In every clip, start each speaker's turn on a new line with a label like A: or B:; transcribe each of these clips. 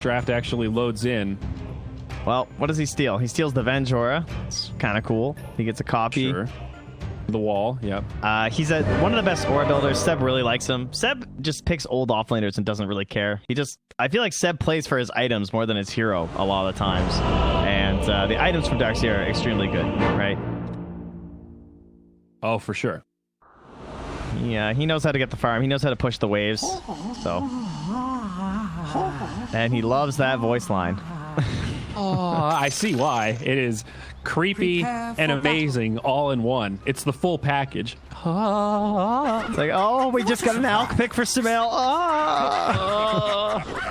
A: draft actually loads in.
B: Well, what does he steal? He steals the Venge Aura. It's kind of cool. He gets a copy.
A: Sure. The wall, yep.
B: He's one of the best aura builders. Seb really likes him. Seb just picks old offlaners and doesn't really care. I feel like Seb plays for his items more than his hero a lot of the times. And the items from Darkseer are extremely good, right?
A: Oh, for sure.
B: Yeah, he knows how to get the farm. He knows how to push the waves. So, and he loves that voice line.
A: I see why. It is creepy and amazing all in one. It's the full package.
B: It's like, oh, we just got an Alk pick for Sumail.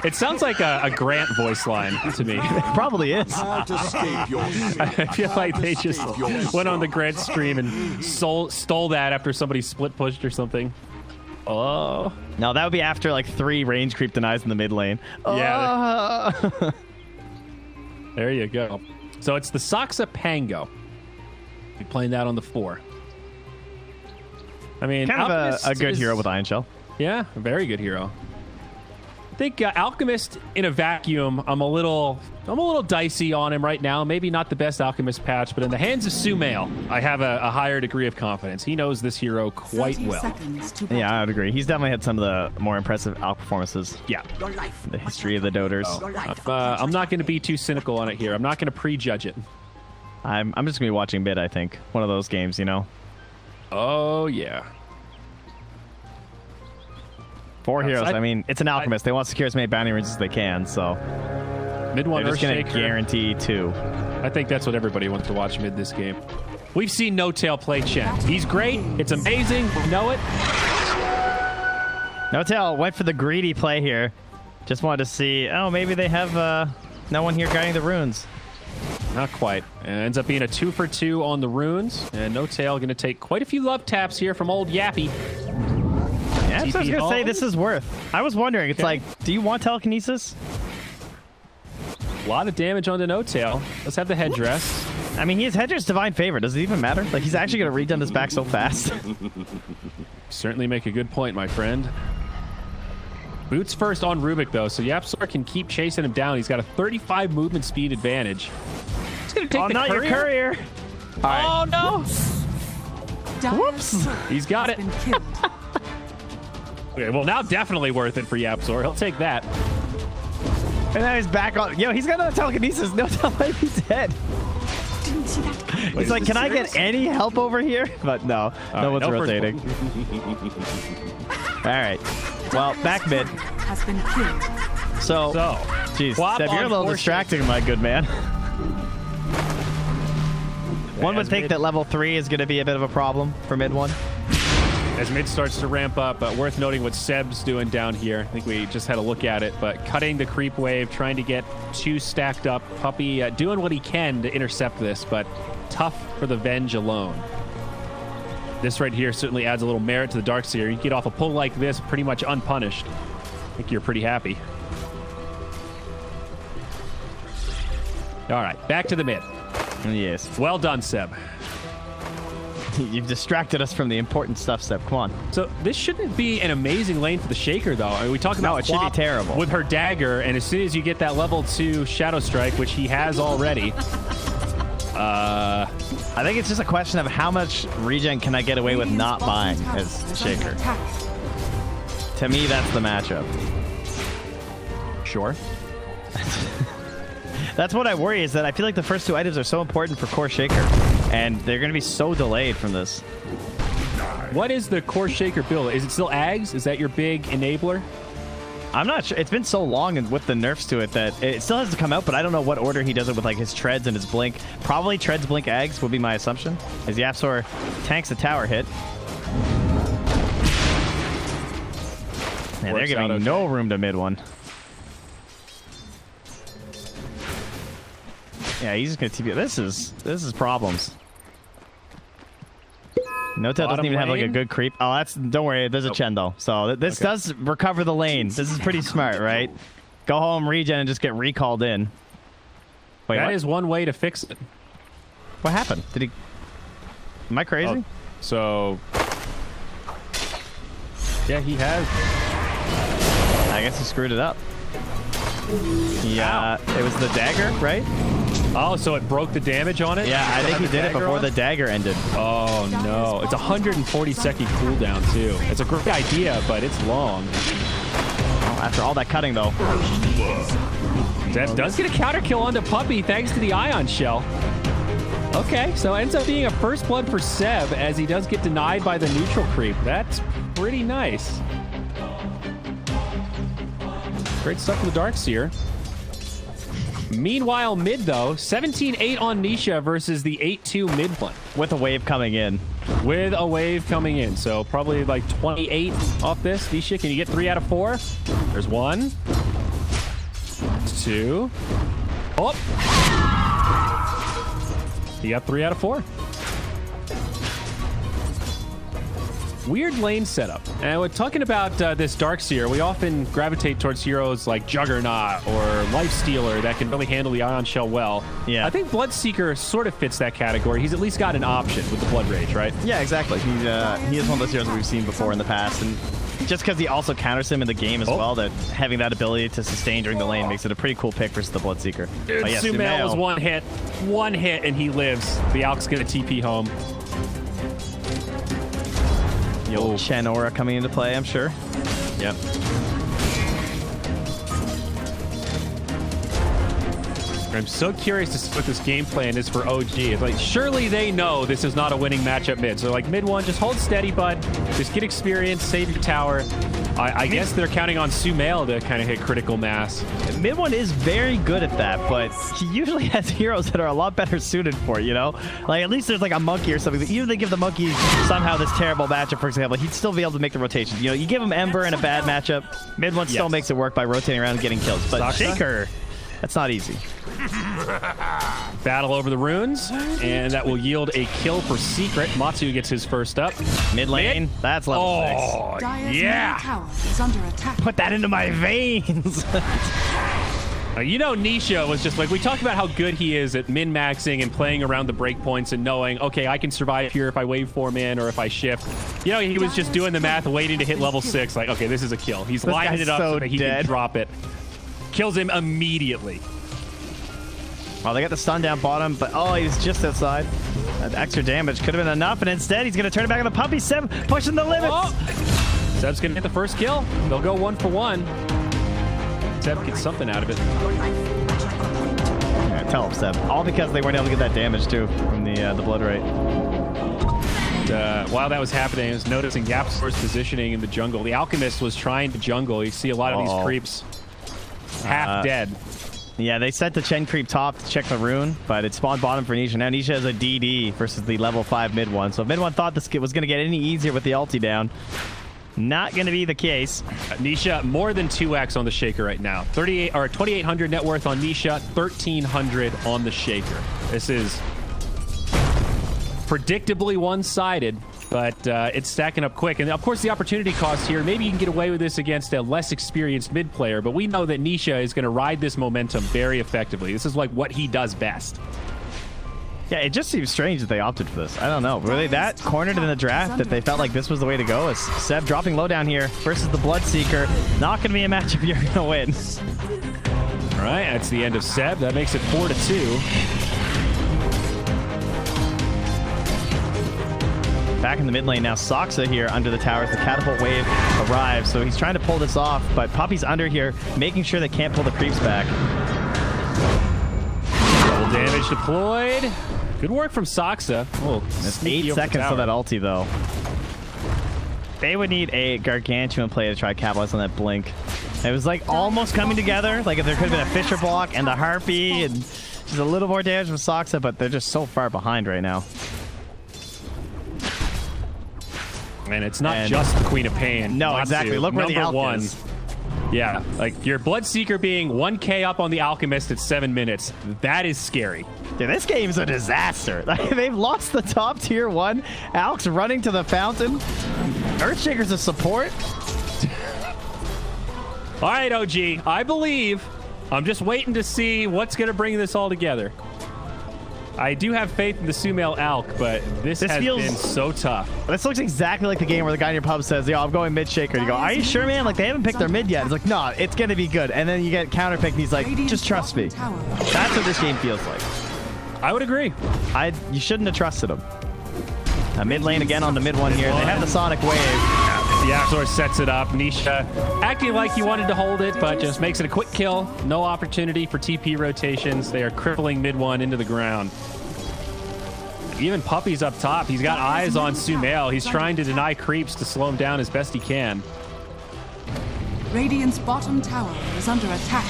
A: It sounds like a Grant voice line to me.
B: It probably is.
A: I feel like they just went on the Grant stream and stole that after somebody split pushed or something. Oh.
B: No, that would be after like 3 range creep denies in the mid lane.
A: Yeah. There you go. So it's the Saksa Pango. Be playing that on the 4. I mean,
B: kind of a good hero with Iron Shell.
A: Yeah, a very good hero. I think Alchemist in a vacuum, I'm a little dicey on him right now. Maybe not the best Alchemist patch, but in the hands of Sumail, I have a higher degree of confidence. He knows this hero quite well.
B: Yeah, I would agree. He's definitely had some of the more impressive Alch performances.
A: Yeah.
B: The history of the Doters.
A: I'm not going to be too cynical on it here. I'm not going to prejudge it.
B: I'm just going to be watching mid, I think. One of those games, you know?
A: Oh, yeah.
B: 4 heroes. I mean, it's an Alchemist. They want to secure as many bounty ranges as they can, so
A: mid one
B: they're just going to
A: Earthshaker.
B: guarantee 2.
A: I think that's what everybody wants to watch mid this game. We've seen No Tail play Chen. He's great. It's amazing. We know it.
B: No Tail went for the greedy play here. Just wanted to see, oh, maybe they have no one here guarding the runes.
A: Not quite. It ends up being a 2 for 2 on the runes. And No Tail going to take quite a few love taps here from old Yappy.
B: Yeah, that's what I was going to say. This is worth. I was wondering. It's like, do you want telekinesis?
A: A lot of damage on the No Tail. Let's have the headdress.
B: I mean, he has headdress divine favor. Does it even matter? Like, he's actually going to regen this back so fast.
A: Certainly make a good point, my friend. Boots first on Rubik, though, so YapzOr can keep chasing him down. He's got a 35 movement speed advantage. He's going to take the
B: not
A: courier.
B: Your courier.
A: Right. Oh, no.
B: Whoops.
A: He's got it. Okay, well, now definitely worth it for YapzOr. He'll take that.
B: And now he's back on. Yo, he's got no telekinesis. No telling he's dead. He's like, can I get any help over here? But no, no one's rotating. All right. Well, back mid. So, geez, Seb, you're a little distracting, my good man. One would think that level 3 is going to be a bit of a problem for mid 1.
A: As mid starts to ramp up, worth noting what Seb's doing down here. I think we just had a look at it, but cutting the creep wave, trying to get 2 stacked up. Puppy doing what he can to intercept this, but tough for the Venge alone. This right here certainly adds a little merit to the Darkseer. You get off a pull like this pretty much unpunished. I think you're pretty happy. All right, back to the mid.
B: Yes.
A: Well done, Seb.
B: You've distracted us from the important stuff, Seb. Come on.
A: So this shouldn't be an amazing lane for the Shaker, though. I mean, we talk about
B: it should be terrible
A: with her dagger, and as soon as you get that level 2 Shadow Strike, which he has already,
B: I think it's just a question of how much regen can I get away with not buying as Shaker. To me, that's the matchup.
A: Sure.
B: That's what I worry, is that I feel like the first 2 items are so important for core Shaker, and they're going to be so delayed from this.
A: What is the core Shaker build? Is it still Ags? Is that your big enabler?
B: I'm not sure. It's been so long and with the nerfs to it that it still has to come out, but I don't know what order he does it with, like his treads and his blink. Probably treads, blink, Ags would be my assumption, as YapzOr tanks a tower hit. Man, they're giving no room to mid 1. Yeah, he's just gonna TP. This is problems. No Tail doesn't even have like a good creep. Oh, don't worry. There's a Chen though, so this does recover the lane. This is pretty smart, right? Go home, regen, and just get recalled in. Wait,
A: that is one way to fix it.
B: What happened? Did he? Am I crazy?
A: So, yeah, he has.
B: I guess he screwed it up. Yeah, it was the dagger, right?
A: Oh, so it broke the damage on it?
B: Yeah, I think he did it before the dagger ended.
A: Oh, no. It's a 140-second cooldown, too. It's a great idea, but it's long.
B: Oh, after all that cutting, though.
A: Zeb does get a counter kill onto Puppy thanks to the Ion Shell. Okay, so ends up being a first blood for Seb as he does get denied by the neutral creep. That's pretty nice. Great stuff from the Darkseer. Meanwhile, mid, though, 17-8 on Nisha versus the 8-2 mid one.
B: With a wave coming in.
A: With a wave coming in. So probably like 28 off this. Nisha, can you get 3 out of 4? There's 1. 2. Oh! You got 3 out of 4. Weird lane setup. And when talking about this Darkseer, we often gravitate towards heroes like Juggernaut or Lifestealer that can really handle the Ion Shell well.
B: Yeah.
A: I think Bloodseeker sort of fits that category. He's at least got an option with the Blood Rage, right?
B: Yeah, exactly. He is one of those heroes that we've seen before in the past. And just because he also counters him in the game as well, that having that ability to sustain during the lane makes it a pretty cool pick versus the Bloodseeker.
A: Dude,
B: yeah,
A: Sumail was one hit, and he lives. The Alk's going to TP home.
B: The old Chen aura coming into play, I'm sure.
A: Yep. I'm so curious to see what this game plan is for OG. It's like, surely they know this is not a winning matchup mid. So like mid one, just hold steady, bud. Just get experience, save your tower. I guess they're counting on Sumail to kind of hit critical mass.
B: Mid one is very good at that, but he usually has heroes that are a lot better suited for it, you know? Like, at least there's like a monkey or something. Even if they give the monkey somehow this terrible matchup, for example, he'd still be able to make the rotation. You know, you give him Ember in a bad matchup, mid one still makes it work by rotating around and getting kills. But
A: Saksa?
B: Shaker, that's not easy.
A: Battle over the runes, and that will yield a kill for Secret. Matsu gets his first up.
B: Mid lane, that's level 6.
A: Yeah.
C: Tower is under attack.
B: Put that into my veins.
A: You know, Nisha was just like, we talked about how good he is at min-maxing and playing around the breakpoints and knowing, okay, I can survive here if I waveform in or if I shift. You know, he was just doing the math, waiting to hit level 6. Like, okay, this is a kill. He's lining it up so that he can drop it. Kills him immediately.
B: Well, they got the stun down bottom, but oh, he's just outside. That extra damage could have been enough, and instead he's going to turn it back on the Puppy. Seb pushing the limits.
A: Oh. Seb's going to get the first kill. They'll go 1 for 1. Seb gets something out of it.
B: Yeah, tell him, Seb. All because they weren't able to get that damage, too, from the blood rate.
A: While that was happening, I was noticing Yapsor's positioning in the jungle. The Alchemist was trying to jungle. You see a lot of these creeps half dead.
B: Yeah, they set the Chen creep top to check the rune, but it spawned bottom for Nisha. Now Nisha has a DD versus the level 5 mid one. So if mid one thought this was going to get any easier with the ulti down, not going to be the case.
A: Nisha more than 2x on the Shaker right now. 2,800 net worth on Nisha, 1,300 on the Shaker. This is predictably one-sided, but it's stacking up quick. And of course, the opportunity cost here, maybe you can get away with this against a less experienced mid player, but we know that Nisha is going to ride this momentum very effectively. This is like what he does best.
B: Yeah, it just seems strange that they opted for this. I don't know. Were they that cornered in the draft that they felt like this was the way to go? As Seb dropping low down here versus the Bloodseeker. Not going to be a matchup you're going to win.
A: All right, that's the end of Seb. That makes it 4-2.
B: Back in the mid lane now, Saksa here under the towers. The catapult wave arrives, so he's trying to pull this off, but Puppy's under here, making sure they can't pull the creeps back.
A: Double damage deployed. Good work from Saksa. Oh,
B: that's 8 seconds for that ulti, though. They would need a gargantuan play to try to capitalize on that blink. It was like almost coming together, like if there could have been a Fisher block and the Harpy and just a little more damage from Saksa, but they're just so far behind right now.
A: And it's not just the Queen of Pain.
B: No, exactly. Look where the Alk is.
A: Yeah, like your Bloodseeker being 1k up on the Alchemist at 7 minutes. That is scary.
B: Dude, this game's a disaster. They've lost the top tier 1. Alk's running to the fountain. Earthshaker's a support.
A: All right, OG. I believe. I'm just waiting to see what's going to bring this all together. I do have faith in the Sumail Alk, but this has been so tough.
B: This looks exactly like the game where the guy in your pub says, yo, I'm going mid shaker. You go, are you sure, man? Like, they haven't picked their mid yet. It's like, no, it's going to be good. And then you get counterpicked, and he's like, just trust me. That's what this game feels like.
A: I would agree.
B: You shouldn't have trusted him. Mid lane again on the mid one here. They have the Sonic Wave.
A: The Axor sets it up. Nisha acting like he wanted to hold it, but just makes it a quick kill. No opportunity for TP rotations. They are crippling mid one into the ground. Even Puppy's up top. He's got eyes on Sumail. He's trying to deny creeps to slow him down as best he can.
C: Radiant's bottom tower is under attack.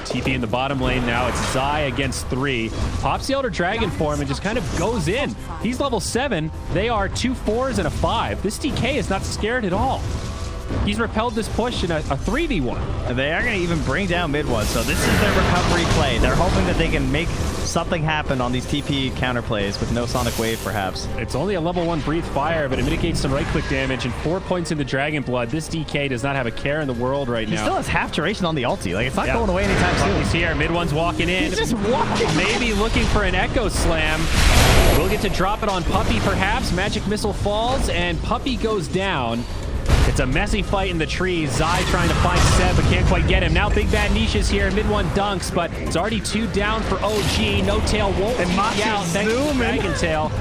A: TP in the bottom lane now. It's Zai against 3. Pops the Elder Dragon form and just kind of goes in. He's level 7. They are 2 4s and a 5. This DK is not scared at all. He's repelled this push in a 3v1.
B: They are going to even bring down mid one, so this is their recovery play. They're hoping that they can make something happen on these TP counterplays with no Sonic Wave, perhaps.
A: It's only a level 1 Breathe Fire, but it mitigates some right-click damage and 4 points in the Dragon Blood. This DK does not have a care in the world right now.
B: He still has half duration on the ulti. Like, it's not going away anytime soon.
A: He's here. Mid one's walking in.
B: He's just walking.
A: Maybe looking for an Echo Slam. We'll get to drop it on Puppy, perhaps. Magic Missile falls, and Puppy goes down. It's a messy fight in the trees. Zai trying to find Seb, but can't quite get him. Now Big Bad Nisha's here. Mid one dunks, but it's already 2 down for OG. No Tail won't
B: and
A: peek out. Thanks to Dragon Tail.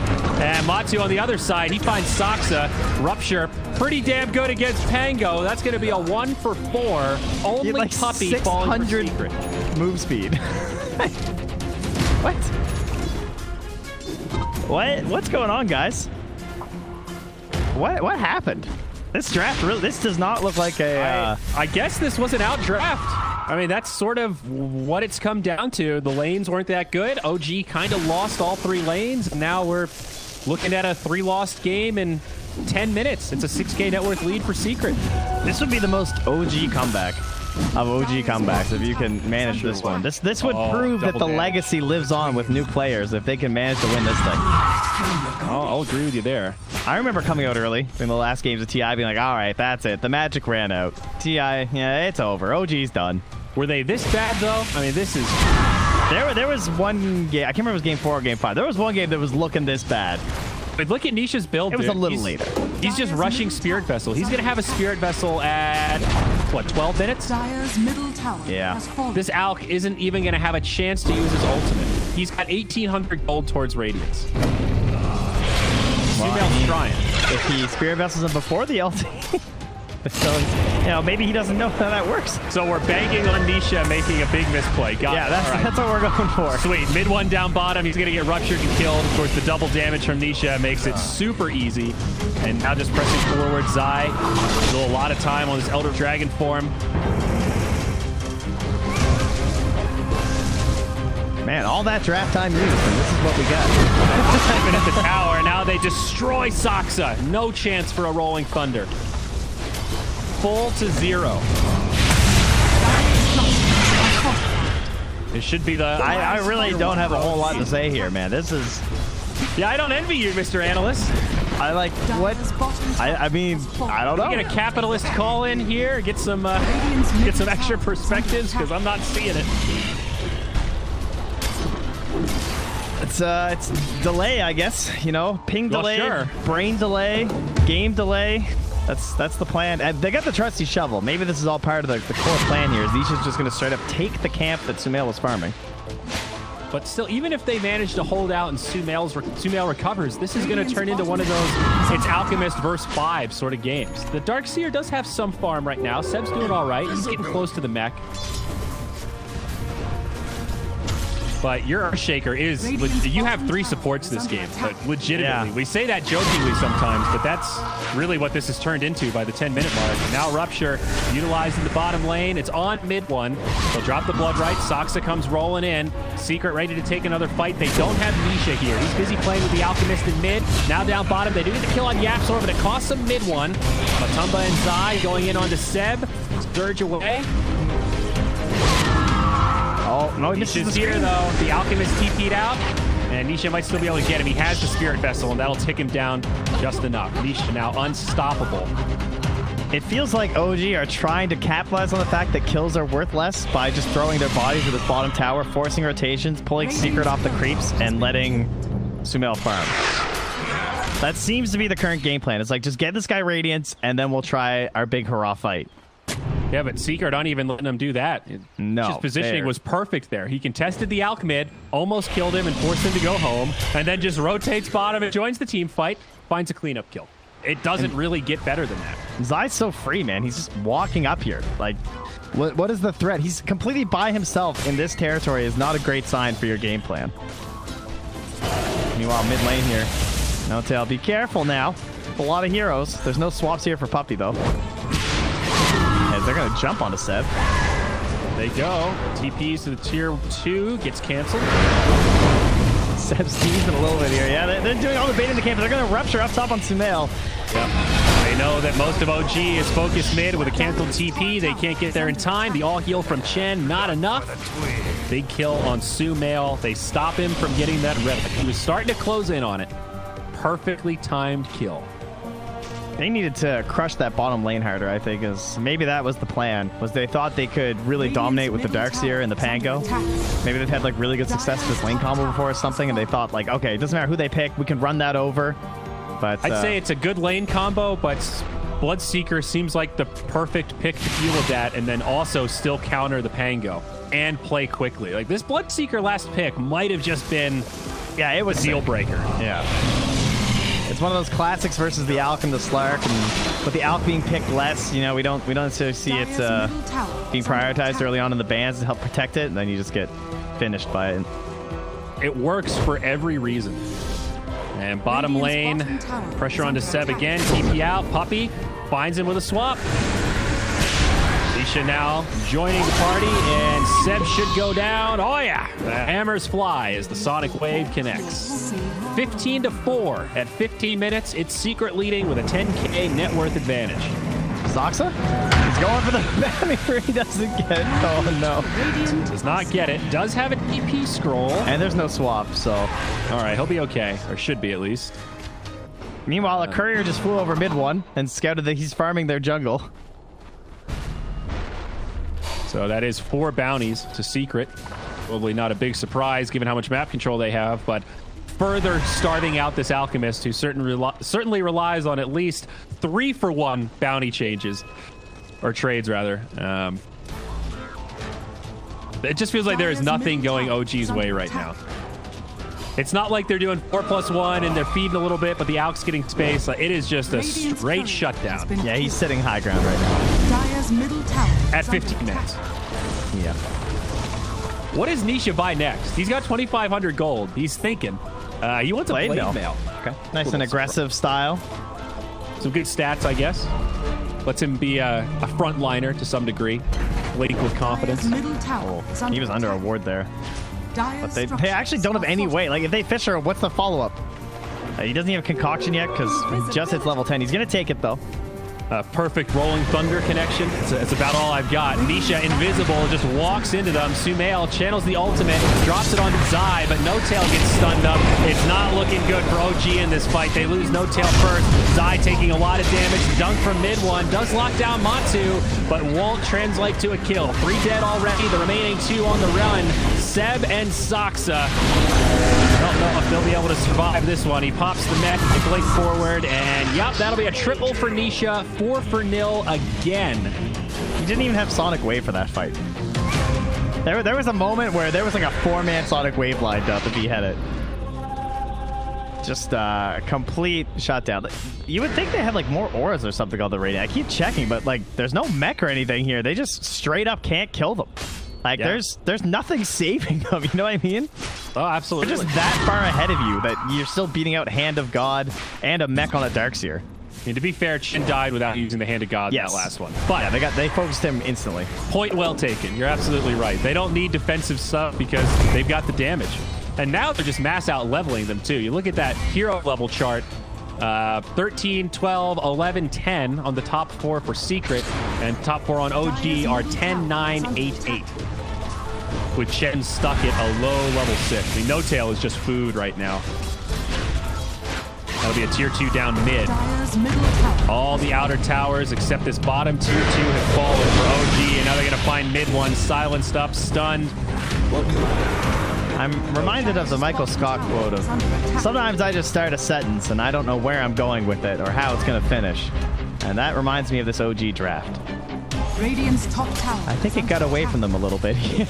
A: And Matu on the other side. He finds Saksa. Rupture. Pretty damn good against Pango. That's going to be a 1 for 4. Only
B: like
A: Puppy falling for Secret.
B: Move speed. What? What's going on, guys? What happened? This draft really, this does not look like a...
A: I guess this was an out draft. I mean, that's sort of what it's come down to. The lanes weren't that good. OG kind of lost all 3 lanes. And now we're looking at a 3-lost game in 10 minutes. It's a 6K net worth lead for Secret.
B: This would be the most OG comeback of OG comebacks if you can manage this one. This would prove that the legacy lives on with new players if they can manage to win this thing.
A: I'll agree with you there.
B: I remember coming out early in the last games of TI being like, all right, that's it. The magic ran out. TI, yeah, it's over. OG's done.
A: Were they this bad, though? I mean, this is...
B: There was one game, I can't remember if it was game 4 or game 5. There was one game that was looking this bad.
A: But look at Nisha's build.
B: It was a little later.
A: He's just rushing Spirit Vessel. He's going to have a Spirit Vessel at, what, 12 minutes?
C: Dire's middle tower has fallen.
A: This Alk isn't even going to have a chance to use his ultimate. He's got 1,800 gold towards Radiance. Sumail's trying.
B: If he Spirit Vessels him before the ulti, so maybe he doesn't know how that works.
A: So we're banking on Nisha making a big misplay.
B: That's what we're going for.
A: Sweet. Mid one down bottom. He's going to get ruptured and killed. Of course, the double damage from Nisha makes it super easy. And now just pressing forward, Zai. Still a lot of time on this Elder Dragon form.
B: Man, all that draft time used, and this is what we got.
A: Even at the tower. Now they destroy Saksa. No chance for a Rolling Thunder. Full to 0. It should be the...
B: I really don't have a whole lot to say here, man. This is...
A: Yeah, I don't envy you, Mr. Analyst.
B: I like what... I mean, I don't know.
A: Get a capitalist call in here. Get some extra perspectives, because I'm not seeing it.
B: It's delay, I guess. Ping delay,
A: sure.
B: Brain delay, game delay. That's the plan. And they got the trusty shovel. Maybe this is all part of the core plan here. Nisha's just going to straight up take the camp that Sumail was farming.
A: But still, even if they manage to hold out and Sumail recovers, this is going to turn into one of those it's Alchemist versus 5 sort of games. The Darkseer does have some farm right now. Seb's doing all right. He's getting close to the mech. But your Earthshaker is... You have 3 supports this game, but legitimately. Yeah. We say that jokingly sometimes, but that's really what this has turned into by the 10-minute mark. Now Rupture utilizing the bottom lane. It's on mid one. They'll drop the blood right. Saksa comes rolling in. Secret ready to take another fight. They don't have Nisha here. He's busy playing with the Alchemist in mid. Now down bottom. They do get the kill on Yapsor, but it costs them mid one. Matumba and Zai going in onto Seb. Surge away.
B: Oh, no, he misses
A: here, though. The Alchemist TP'd out, and Nisha might still be able to get him. He has the Spirit Vessel, and that'll tick him down just enough. Nisha now unstoppable.
B: It feels like OG are trying to capitalize on the fact that kills are worth less by just throwing their bodies at this bottom tower, forcing rotations, pulling Secret off the creeps, and letting Sumail farm. That seems to be the current game plan. It's like, just get this guy Radiance, and then we'll try our big hurrah fight.
A: Yeah, but Secret aren't even letting him do that.
B: No.
A: His positioning was perfect there. He contested the Alch mid, almost killed him and forced him to go home, and then just rotates bottom and joins the team fight, finds a cleanup kill. It doesn't really get better than that.
B: Zai's so free, man. He's just walking up here. Like, what is the threat? He's completely by himself in this territory is not a great sign for your game plan. Meanwhile, mid lane here. No tail. Be careful now. A lot of heroes. There's no swaps here for Puppy, though. As they're going to jump onto Seb.
A: They go. TPs to the tier 2. Gets canceled.
B: Seb's teasing a little bit here. Yeah, they're doing all the bait in the camp. They're going to rupture up top on Sumail.
A: Yep. They know that most of OG is focused mid with a canceled TP. They can't get there in time. The all heal from Chen, not enough. Big kill on Sumail. They stop him from getting that relic. He was starting to close in on it. Perfectly timed kill.
B: They needed to crush that bottom lane harder, I think, because maybe that was the plan, was they thought they could really dominate with the Darkseer and the Pango. Maybe they've had like really good success with this lane combo before or something, and they thought like, okay, it doesn't matter who they pick, we can run that over. But
A: I'd say it's a good lane combo, but Bloodseeker seems like the perfect pick to deal with that, and then also still counter the Pango and play quickly. Like this Bloodseeker last pick might have just been,
B: yeah, it was
A: a deal breaker.
B: Yeah. It's one of those classics versus the Alch and the Slark, and with the Alch being picked less, you know, we don't necessarily see it being prioritized early on in the bans to help protect it, and then you just get finished by it.
A: It works for every reason. And bottom lane, pressure onto Seb again, TP out, Puppy finds him with a swap. Nisha now joining the party, and Seb should go down. Oh yeah, the hammers fly as the Sonic Wave connects. 15-4 at 15 minutes. It's Secret leading with a 10K net worth advantage.
B: Zoxa? He's going for the bounty. He doesn't get it. Oh no.
A: Does not get it. Does have an EP scroll.
B: And there's no swap, so.
A: All right, he'll be okay, or should be at least.
B: Meanwhile, a courier just flew over mid one and scouted that he's farming their jungle.
A: So that is 4 bounties to Secret. Probably not a big surprise given how much map control they have, but further starving out this Alchemist, who certainly relies on at least 3-for-1 bounty changes, or trades rather. It just feels like there is nothing going OG's way right now. It's not like they're doing 4+1 and they're feeding a little bit, but the Alch's getting space. It is just a straight shutdown.
B: Yeah, he's sitting high ground right now.
C: Dire's middle tower
A: at 15 minutes.
B: Yeah.
A: What does Nisha buy next? He's got 2,500 gold. He's thinking. He wants a blade mail.
B: Okay. Nice and aggressive style.
A: Some good stats, I guess. Lets him be a frontliner to some degree. Leading with confidence.
B: Oh, he was under a ward there. But they actually don't have any way. Like, if they Fisher, what's the follow-up? He doesn't even have Concoction yet because he just hits level 10. He's going to take it, though.
A: Perfect Rolling Thunder connection. It's about all I've got. Nisha, invisible, just walks into them. Sumail channels the ultimate, drops it onto Zai, but No Tail gets stunned up. It's not looking good for OG in this fight. They lose No Tail first. Zai taking a lot of damage. Dunk from mid one. Does lock down Matsu, but won't translate to a kill. 3 dead already. The remaining 2 on the run. Seb and Zoxa. I don't know if they'll be able to survive this one. He pops the mech, they blink forward, and yep, that'll be a triple for Nisha. 4-for-0 again.
B: He didn't even have Sonic Wave for that fight. There was a moment where there was like a 4-man Sonic Wave lined up if he had it. Just a complete shutdown. You would think they had like more auras or something on the radio. I keep checking, but like there's no mech or anything here. They just straight up can't kill them. Like, yeah. There's nothing saving them, you know what I mean?
A: Oh, absolutely.
B: They're just that far ahead of you that you're still beating out Hand of God and a mech on a Darkseer.
A: And to be fair, Chin died without using the Hand of God that last one.
B: But yeah, they focused him instantly.
A: Point well taken. You're absolutely right. They don't need defensive stuff because they've got the damage. And now they're just mass out leveling them too. You look at that hero level chart. 13, 12, 11, 10 on the top 4 for Secret, and top 4 on OG are 10, 9, 8, 8. With Chen stuck at a low level 6. I mean, No Tail is just food right now. That'll be a tier 2 down mid.
C: Dire's middle tower.
A: All the outer towers except this bottom tier 2 have fallen for OG, and now they're going to find mid one silenced up, stunned.
B: I'm reminded of the Michael Scott quote of, sometimes I just start a sentence and I don't know where I'm going with it or how it's going to finish. And that reminds me of this OG draft.
C: Radiant's top tower.
B: I think it got away from them a little bit here.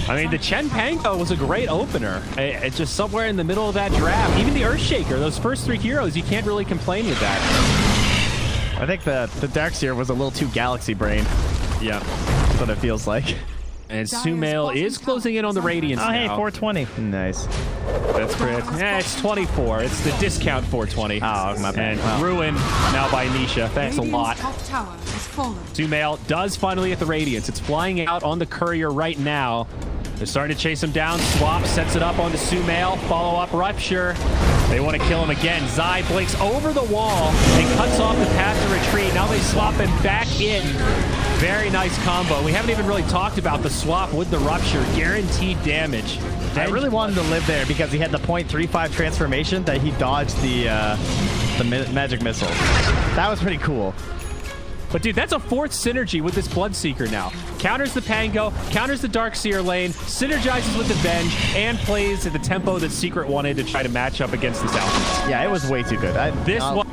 A: I mean, the Chen Pango was a great opener. It's just somewhere in the middle of that draft. Even the Earthshaker, those first 3 heroes, you can't really complain with that.
B: I think the Darkseer was a little too galaxy brain.
A: Yeah.
B: That's what it feels like.
A: And Sumail is closing in on the Radiance now.
B: Oh, hey, 420. Nice.
A: That's great. Yeah, it's 24. It's the discount 420.
B: Oh, my bad.
A: And Ruin now by Nisha. Thanks a lot.
C: Top tower has fallen.
A: Sumail does finally hit the Radiance. It's flying out on the Courier right now. They're starting to chase him down. Swap sets it up onto Sumail. Follow-up Rupture. They want to kill him again. Zai blinks over the wall and cuts off the path to retreat. Now they swap him back in. Very nice combo. We haven't even really talked about the swap with the Rupture. Guaranteed damage.
B: I really wanted to live there because he had the .35 transformation that he dodged the magic missile. That was pretty cool.
A: But dude, that's a 4th synergy with this Bloodseeker now. Counters the Pango, counters the Darkseer lane, synergizes with the Venge, and plays at the tempo that Secret wanted to try to match up against this Alchemist.
B: Yeah, it was way too good.
A: One...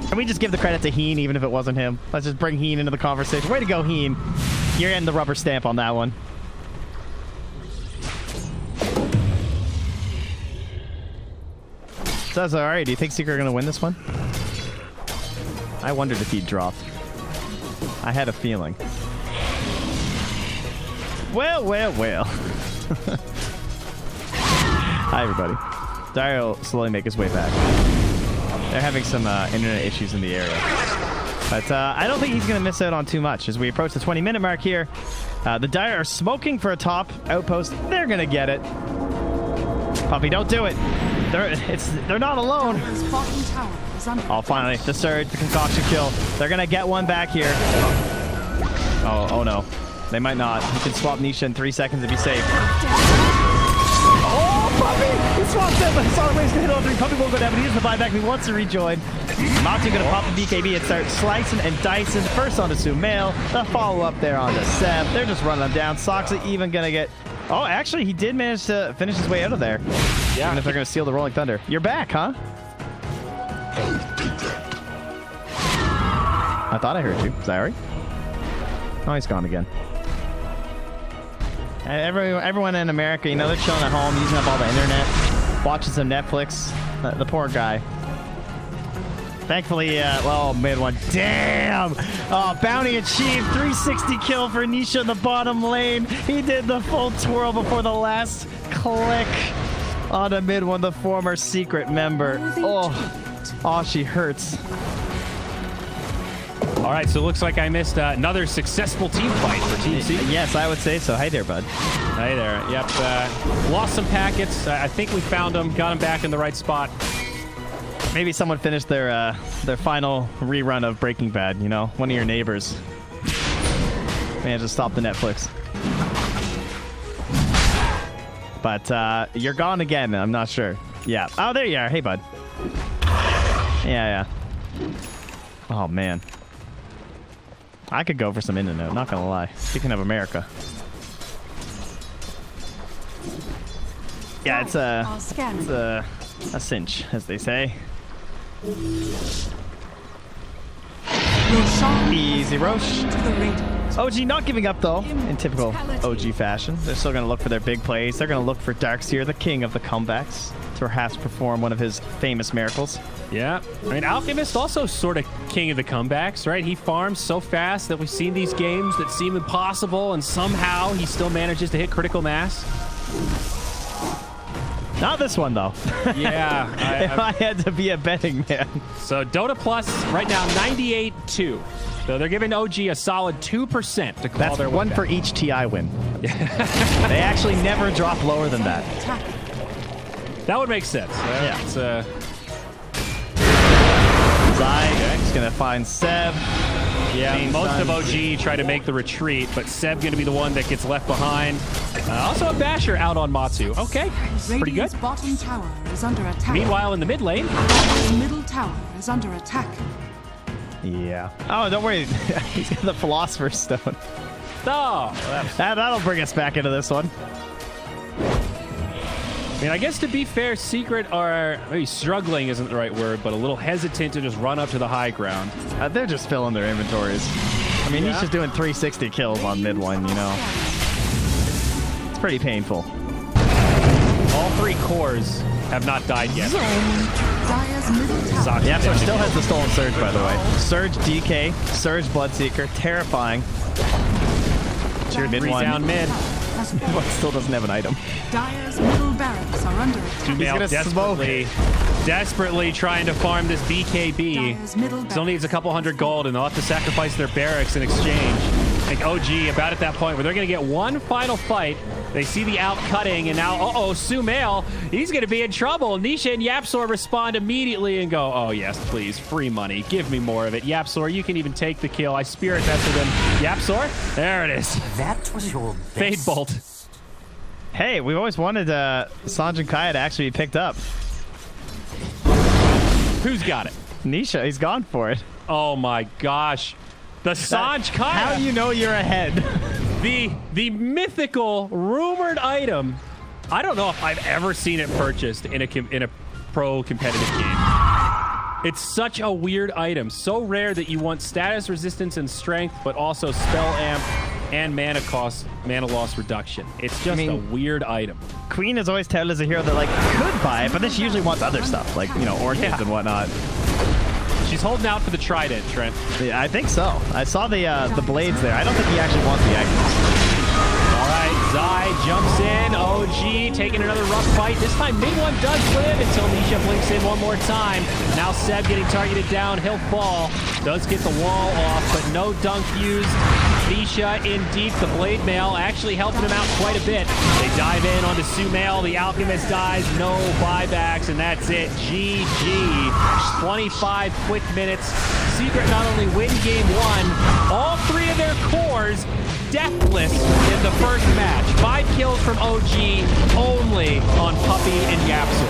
B: Can we just give the credit to Heen, even if it wasn't him? Let's just bring Heen into the conversation. Way to go, Heen. You're getting the rubber stamp on that one. So, all right, do you think Secret are going to win this one? I wondered if he'd drop. I had a feeling. Well. Hi, everybody. Dario will slowly make his way back. They're having some internet issues in the area. But I don't think he's going to miss out on too much as we approach the 20-minute mark here. The Dire are smoking for a top outpost. They're going to get it. Puppy, don't do it. They're not alone. Oh, finally, the surge, the concoction kill. They're going to get one back here. Oh, no. They might not. He can swap Nisha in 3 seconds if he's safe. Oh, Puppy! He swapped him, but Solid Wave's going to hit all 3. Puppy won't go down, but he uses the buyback. He wants to rejoin. Matu going to pop the BKB and start slicing and dicing. First onto Sumail. The follow-up there onto Seb. They're just running them down. Soxa even going to get... Oh, actually, he did manage to finish his way out of there. Yeah. Even if they're going to steal the Rolling Thunder. You're back, huh? I thought I heard you. Sorry. Oh, he's gone again. Everyone in America, you know, they're chilling at home, using up all the internet, watching some Netflix. The poor guy. Thankfully, well, mid one. Damn! Oh, bounty achieved. 360 kill for Nisha in the bottom lane. He did the full twirl before the last click on a mid one, the former Secret member. Oh, she hurts.
A: All right, so it looks like I missed another successful team fight for Team Secret.
B: Yes, I would say so. Hey there, bud.
A: Hey there. Yep. Lost some packets. I think we found them, got them back in the right spot.
B: Maybe someone finished their final rerun of Breaking Bad, you know? One of your neighbors. Man, just stop the Netflix. But you're gone again. I'm not sure. Yeah. Oh, there you are. Hey, bud. Yeah. Oh, man. I could go for some internet, not gonna lie. Speaking of America. Yeah, it's a cinch, as they say. Easy Roche. OG not giving up, though, in typical OG fashion. They're still going to look for their big plays. They're going to look for Darkseer, the king of the comebacks, to perhaps perform one of his famous miracles.
A: Yeah. I mean, Alchemist also sort of king of the comebacks, right? He farms so fast that we've seen these games that seem impossible, and somehow he still manages to hit critical mass.
B: Not this one, though.
A: Yeah.
B: If I had to be a betting man.
A: So Dota Plus right now 98-2. So they're giving OG a solid 2% to call
B: That's
A: their
B: one for each TI win. They actually never drop lower than that.
A: That would make sense.
B: Yeah.
A: It's,
B: Zai is going to find Seb.
A: Yeah, most of OG try to make the retreat, but Seb going to be the one that gets left behind. Also a basher out on Matsu. Okay, pretty good.
C: Radiant's bottom tower is under attack.
A: Meanwhile, in the mid lane,
C: Dire's middle tower is under attack.
B: Yeah. Oh, don't worry. He's got the Philosopher's Stone. That'll bring us back into this one.
A: I mean, I guess to be fair, Secret are maybe struggling isn't the right word, but a little hesitant to just run up to the high ground.
B: They're just filling their inventories. I mean, he's just doing 360 kills on mid one, you know. It's pretty painful.
A: All 3 cores have not died yet.
C: Dire's middle tower.
B: Yeah, so still has the Stolen Surge, by the way. Surge DK, Surge Bloodseeker, terrifying. Sure, mid one.
A: Down mid.
B: But still doesn't have an item.
C: Dire's middle barracks are under attack.
A: Now desperately trying to farm this BKB.
C: Dire's middle
A: Still needs a couple hundred gold, and they'll have to sacrifice their barracks in exchange. I think OG about at that point where they're going to get one final fight. They see the out-cutting, and now, Sumail, he's going to be in trouble. Nisha and Yapsor respond immediately and go, oh, yes, please, free money. Give me more of it. Yapsor, you can even take the kill. I spirit vested him. Yapsor, there it is.
D: That was your best.
A: Fade Bolt.
B: Hey, we've always wanted Sanj and Kaya to actually be picked up.
A: Who's got it?
B: Nisha, he's gone for it.
A: Oh, my gosh. The Sanj Kaya.
B: How do you know you're ahead?
A: The mythical rumored item. I don't know if I've ever seen it purchased in a pro competitive game. It's such a weird item, so rare that you want status resistance and strength, but also spell amp and mana loss reduction. It's just a weird item.
B: Queen has always touted as a hero that like could buy it, but then she usually wants other stuff like orchids and whatnot.
A: She's holding out for the trident, Trent.
B: Yeah, I think so. I saw the blades there. I don't think he actually wants the items.
A: All right, Zai jumps in. OG taking another rough fight. This time, mid one does live until Nisha blinks in one more time. Now Seb getting targeted down. He'll fall. Does get the wall off, but no dunk used. Nisha in deep. The blade mail actually helping him out quite a bit. They dive in onto Sumail. The Alchemist dies. No buybacks, and that's it. GG. 25 quick minutes. Secret not only win game 1, all 3 of their cores deathless in the first match. 5 kills from OG only on Puppey and Yapsor.